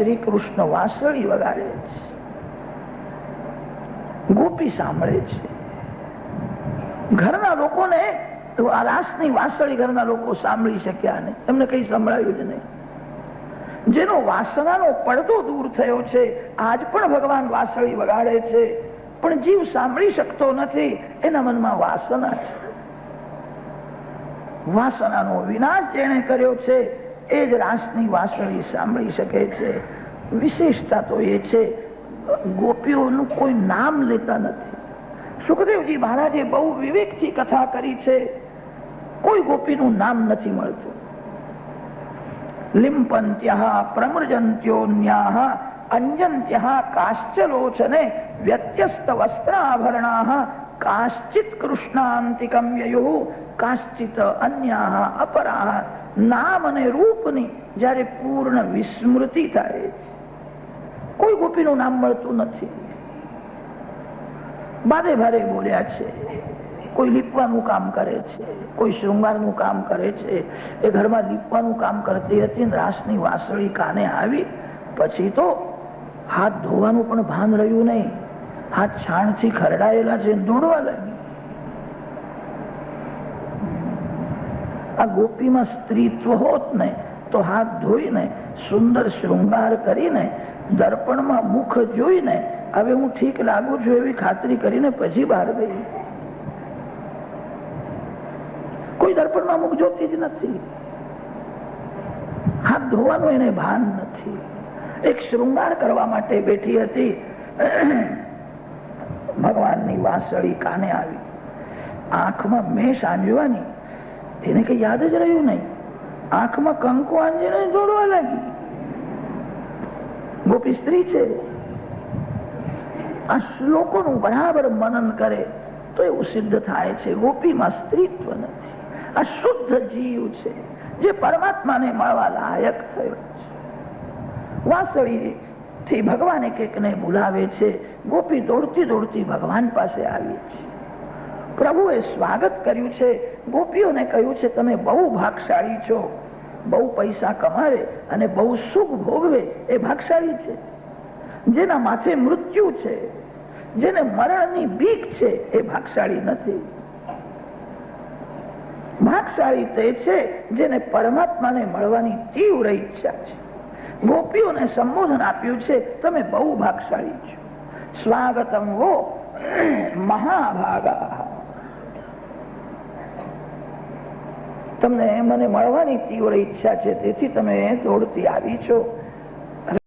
શ્રી કૃષ્ણ વાંસળી વગાડે છે, ગોપી સાંભળે છે. ઘરના લોકોને આ રાસની વાંસળી ઘરના લોકો સાંભળી શક્યા નહીં, એમને કઈ સંભળાયું જ નહીં. જેનો વાસનાનો પડદો દૂર થયો છે, આજ પણ ભગવાન વાંસળી વગાડે છે, પણ જીવ સાંભળી શકતો નથી. એના મનમાં વાસના છે. વાસનાનો વિનાશ જેણે કર્યો છે એ જ રાસની વાંસળી સાંભળી શકે છે. વિશેષતા તો એ છે, ગોપીઓનું કોઈ નામ લેતા નથી. સુખદેવજી મહારાજે બહુ વિવેકથી કથા કરી છે. કોઈ ગોપીનું નામ નથી મળતું. લિંપંત્યઃ પ્રમૃજંત્યોન્યાઃ અંજંત્યઃ કાશ્ચલોચને વ્યત્યસ્ત વસ્ત્રાભરણાઃ કાશ્ચિત કૃષ્ણાંતિકમ યયુઃ કાશ્ચિત અન્યાઃ અપરાઃ. નામ અને રૂપની જ્યારે પૂર્ણ વિસ્મૃતિ થાય છે, કોઈ ગોપીનું નામ મળતું નથી. બારે ભારે બોલ્યા છે. કોઈ લીપવાનું કામ કરે છે, કોઈ શૃંગારનું કામ કરે છે. એ ઘરમાં લીપવાનું કામ કરતી હતી, રાસની વાંસળી કાને આવી પછી તો હાથ ધોવાનું પણ ભાન રહ્યું નહીં. હાથ છાણથી ખરડાયેલા છે, દોડવા લાગી. આ ગોપીમાં સ્ત્રીત્વ હોત ને તો હાથ ધોઈને સુંદર શૃંગાર કરીને દર્પણમાં મુખ જોઈને હવે હું ઠીક લાગુ છું એવી ખાતરી કરીને પછી બહાર ગઈ. કોઈ દર્પણમાં મુખ જોતી જ નથી. હાથ ધોવાનું એને ભાન નથી. એક શૃંગાર કરવા માટે બેઠી હતી, ભગવાનની વાંસળી કાને આવી. આંખમાં મેષ આંજવાની, એને કઈ યાદ જ રહ્યું નહીં. આંખમાં કંકુ આંજીને દોડવા લાગી. ગોપી સ્ત્રી છે. આ શ્લોકોનું બરાબર મનન કરે તો એવું સિદ્ધ થાય છે ગોપીમાં સ્ત્રીત્વ નથી. આ શુદ્ધ જીવ છે જે પરમાત્માને મળવા લાયક થયો છે. વાંસળી થી ભગવાન એકને બોલાવે છે. ગોપી દોડતી દોડતી ભગવાન પાસે આવી છે. પ્રભુએ સ્વાગત કર્યું છે. ગોપીઓને કહ્યું છે તમે બહુ ભાગશાળી છો. બહુ પૈસા કમાવે અને બહુ સુખ ભોગવે એ ભાગશાળી છે. જેના માથે મૃત્યુ છે, જેને મરણની બીક છે, એ ભાગશાળી નથી. ભાગશાળી તે છે જેને પરમાત્માને મળવાની તીવ્ર ઈચ્છા છે. ગોપીઓને સંબોધન આપ્યું છે તમે બહુ ભાગશાળી છો. સ્વાગતમ વો મહાભાગા. તમને મને મળવાની તીવ્ર ઈચ્છા છે, તેથી તમે દોડતી આવી છો.